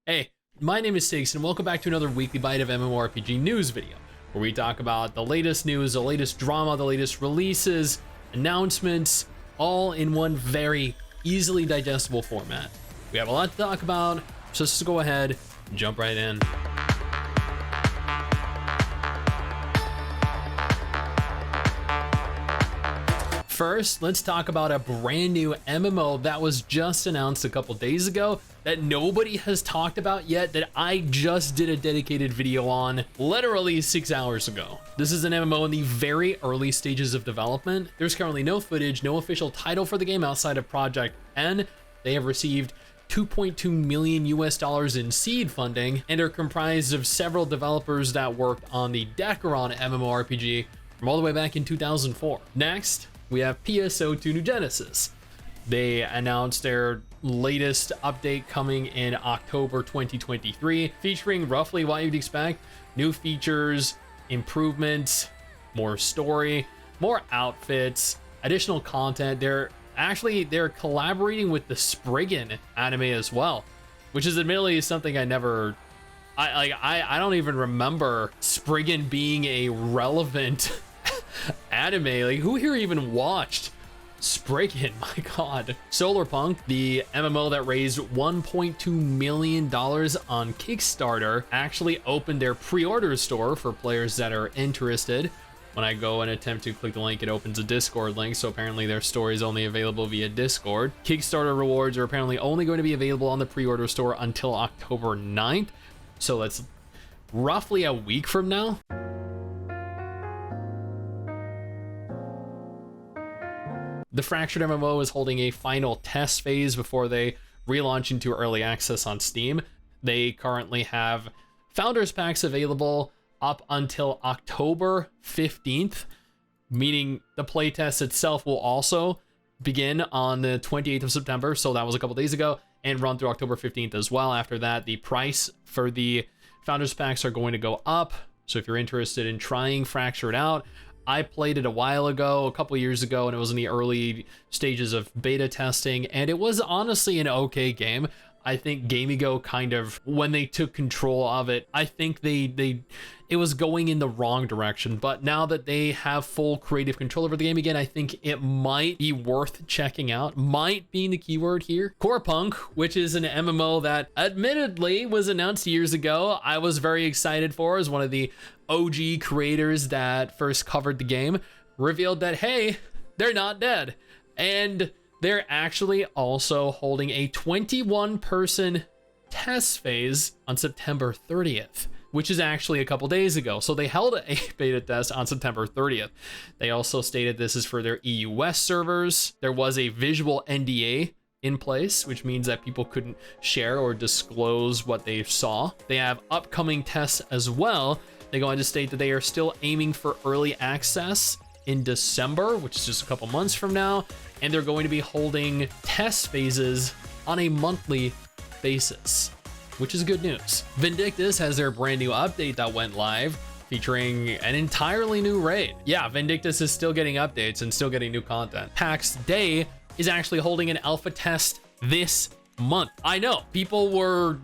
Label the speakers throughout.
Speaker 1: Hey, my name is STIX and welcome back to another weekly bite of MMORPG news video, where we talk about the latest news, the latest drama, the latest releases, announcements, all in one very easily digestible format. We have a lot to talk about, so let's just go ahead and jump right in. First, let's talk about a brand new MMO that was just announced a couple days ago that nobody has talked about yet, that I just did a dedicated video on literally 6 hours ago. This is an MMO in the very early stages of development. There's currently no footage, no official title for the game outside of Project N. They have received $2.2 million in seed funding and are comprised of several developers that worked on the Decaron MMORPG from all the way back in 2004. Next, we have PSO2 New Genesis. They announced their latest update coming in October 2023, featuring roughly what you'd expect: new features, improvements, more story, more outfits, additional content. They're collaborating with the Spriggan anime as well, which is admittedly something I don't even remember Spriggan being a relevant anime. Like, who here even watched Spriggan? My god. CorPunk, the MMO that raised $1.2 million on Kickstarter, actually opened their pre-order store for players that are interested. When I go and attempt to click the link, it opens a Discord link, so apparently their store is only available via Discord. Kickstarter rewards are apparently only going to be available on the pre-order store until October 9th, so that's roughly a week from now. The Fractured MMO is holding a final test phase before they relaunch into early access on Steam. They currently have Founders Packs available up until October 15th, meaning the playtest itself will also begin on the 28th of September, so that was a couple days ago, and run through October 15th as well. After that, the price for the Founders Packs are going to go up, so if you're interested in trying Fractured out, I played it a while ago, a couple years ago, and it was in the early stages of beta testing, and it was honestly an okay game. I think Gamigo kind of, when they took control of it, I think it was going in the wrong direction, but now that they have full creative control over the game again, I think it might be worth checking out. Might being the keyword here. CorPunk, which is an MMO that admittedly was announced years ago, I was very excited for as one of the OG creators that first covered the game, revealed that, hey, they're not dead. And they're actually also holding a 21-person test phase on September 30th, which is actually a couple days ago. So they held a beta test on September 30th. They also stated this is for their EU West servers. There was a visual NDA in place, which means that people couldn't share or disclose what they saw. They have upcoming tests as well. They go on to state that they are still aiming for early access in December, which is just a couple months from now, and they're going to be holding test phases on a monthly basis, which is good news. Victis has their brand new update that went live, featuring an entirely new raid. Yeah, Victis is still getting updates and still getting new content. Pax Dei is actually holding an alpha test this month. I know, people were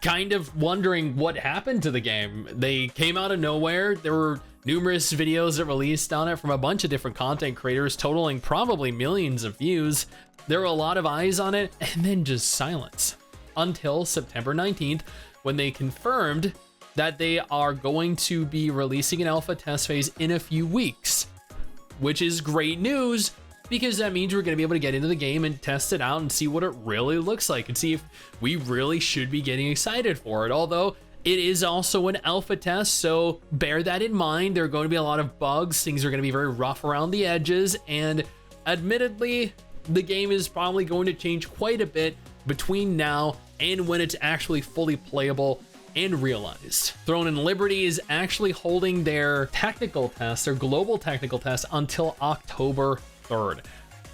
Speaker 1: kind of wondering what happened to the game. They came out of nowhere. There were numerous videos that released on it from a bunch of different content creators, totaling probably millions of views. There were a lot of eyes on it, and then just silence until September 19th, when they confirmed that they are going to be releasing an alpha test phase in a few weeks, which is great news, because that means we're going to be able to get into the game and test it out and see what it really looks like and see if we really should be getting excited for it. Although it is also an alpha test, so bear that in mind. There are going to be a lot of bugs. Things are going to be very rough around the edges, and admittedly, the game is probably going to change quite a bit between now and when it's actually fully playable and realized. Throne and Liberty is actually holding their technical test, their global technical test, until October 3rd.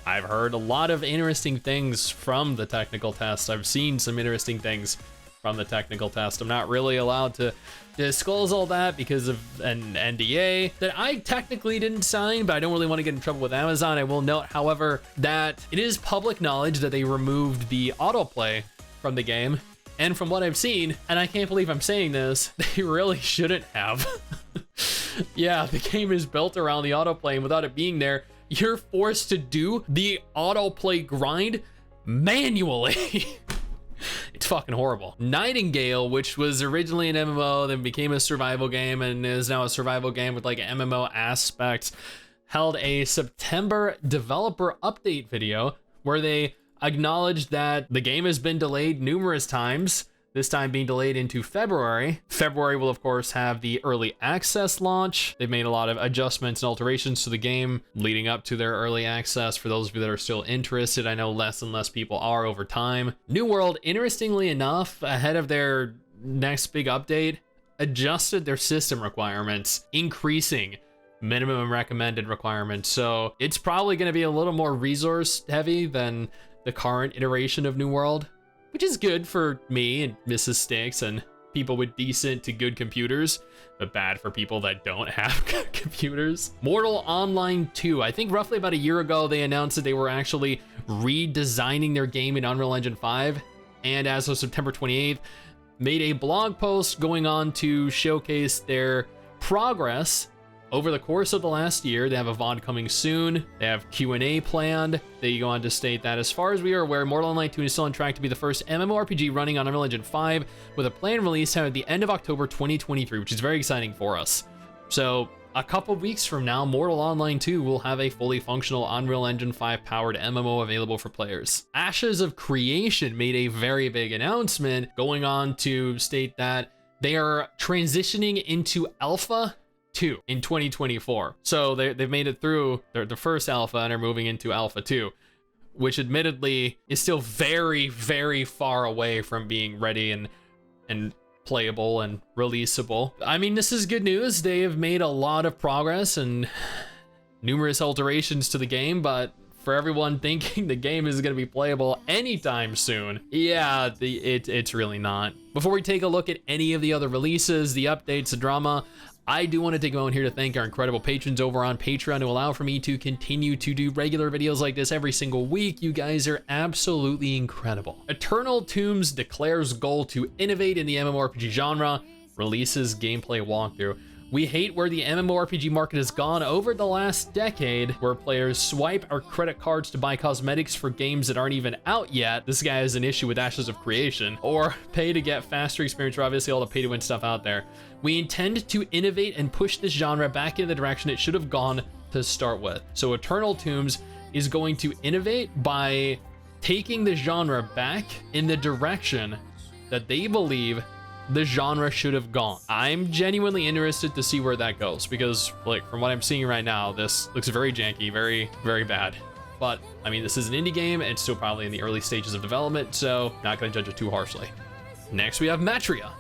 Speaker 1: I've heard a lot of interesting things from the technical test. I've seen some interesting things from the technical test. I'm not really allowed to disclose all that because of an NDA that I technically didn't sign, but I don't really want to get in trouble with Amazon. I will note, however, that it is public knowledge that they removed the autoplay from the game, And from what I've seen, and I can't believe I'm saying this, they really shouldn't have. Yeah, the game is built around the autoplay, and without it being there, you're forced to do the autoplay grind manually. It's fucking horrible. Nightingale, which was originally an MMO, then became a survival game, and is now a survival game with like MMO aspects, held a September developer update video where they acknowledged that the game has been delayed numerous times, this time being delayed into February. February will of course have the early access launch. They've made a lot of adjustments and alterations to the game leading up to their early access. For those of you that are still interested, I know less and less people are over time. New World, interestingly enough, ahead of their next big update, adjusted their system requirements, increasing minimum recommended requirements. So it's probably going to be a little more resource heavy than the current iteration of New World, which is good for me and MRSSSTIX and people with decent to good computers, but bad for people that don't have good computers. Mortal Online 2, I think roughly about a year ago, they announced that they were actually redesigning their game in Unreal Engine 5, and as of September 28th, made a blog post going on to showcase their progress over the course of the last year. They have a VOD coming soon. They have Q&A planned. They go on to state that as far as we are aware, Mortal Online 2 is still on track to be the first MMORPG running on Unreal Engine 5 with a planned release time at the end of October 2023, which is very exciting for us. So a couple weeks from now, Mortal Online 2 will have a fully functional Unreal Engine 5 powered MMO available for players. Ashes of Creation made a very big announcement going on to state that they are transitioning into Alpha 2 in 2024. So they've made it through the first alpha and are moving into Alpha 2, which admittedly is still very, very far away from being ready and playable and releasable. I mean, this is good news. They have made a lot of progress and numerous alterations to the game, but for everyone thinking the game is going to be playable anytime soon, yeah, it's really not. Before we take a look at any of the other releases, the updates, the drama, I do want to take a moment here to thank our incredible patrons over on Patreon who allow for me to continue to do regular videos like this every single week. You guys are absolutely incredible. Eternal Tombs declares goal to innovate in the MMORPG genre, releases gameplay walkthrough. We hate where the MMORPG market has gone over the last decade, where players swipe our credit cards to buy cosmetics for games that aren't even out yet. This guy has an issue with Ashes of Creation, or pay to get faster experience for obviously all the pay to win stuff out there. We intend to innovate and push this genre back in the direction it should have gone to start with. So Eternal Tombs is going to innovate by taking the genre back in the direction that they believe the genre should have gone. I'm genuinely interested to see where that goes, because like from what I'm seeing right now, this looks very janky, very, very bad. But I mean, this is an indie game and it's still probably in the early stages of development, so not gonna judge it too harshly. Next we have Metria.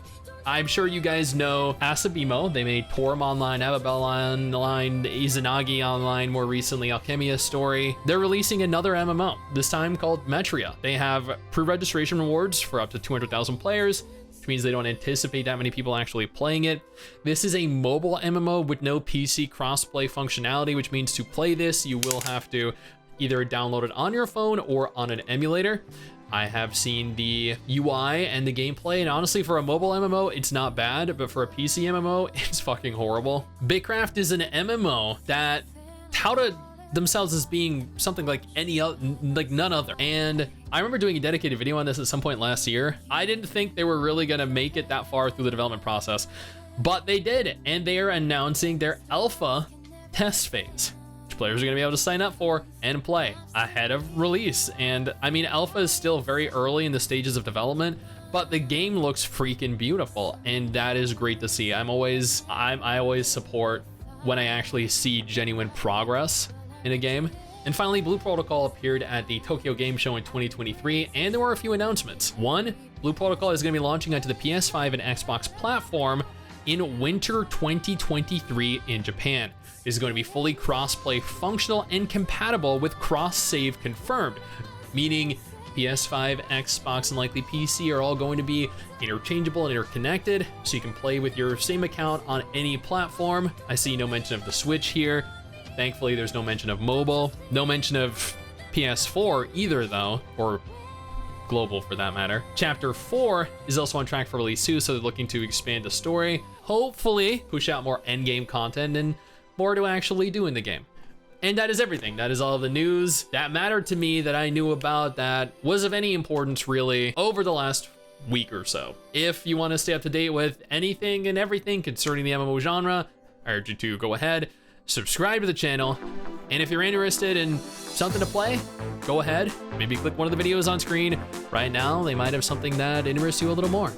Speaker 1: I'm sure you guys know Asabimo. They made Torum Online, Ababel Online, Izanagi Online, more recently Alchemia Story. They're releasing another MMO, this time called Metria. They have pre-registration rewards for up to 200,000 players, which means they don't anticipate that many people actually playing it. This is a mobile MMO with no PC crossplay functionality, which means to play this, you will have to either download it on your phone or on an emulator. I have seen the UI and the gameplay, and honestly, for a mobile MMO, it's not bad, but for a PC MMO, it's fucking horrible. Bigcraft is an MMO that touted themselves as being something like none other. And I remember doing a dedicated video on this at some point last year. I didn't think they were really gonna make it that far through the development process, but they did, and they are announcing their alpha test phase, which players are gonna be able to sign up for and play ahead of release. And I mean, alpha is still very early in the stages of development, but the game looks freaking beautiful, and that is great to see. I always support when I actually see genuine progress in a game. And finally, Blue Protocol appeared at the Tokyo Game Show in 2023, and there were a few announcements. One, Blue Protocol is going to be launching onto the PS5 and Xbox platform in winter 2023 in Japan. It is going to be fully cross-play functional and compatible with cross-save confirmed, meaning PS5, Xbox, and likely PC are all going to be interchangeable and interconnected, so you can play with your same account on any platform. I see no mention of the Switch here. Thankfully, there's no mention of mobile. No mention of PS4 either, though, or global for that matter. Chapter 4 is also on track for release too, so they're looking to expand the story, hopefully push out more endgame content and more to actually do in the game. And that is everything. That is all the news that mattered to me, that I knew about, that was of any importance really over the last week or so. If you want to stay up to date with anything and everything concerning the MMO genre, I urge you to go ahead, subscribe to the channel, and if you're interested in something to play, go ahead, maybe click one of the videos on screen right now. They might have something that interests you a little more.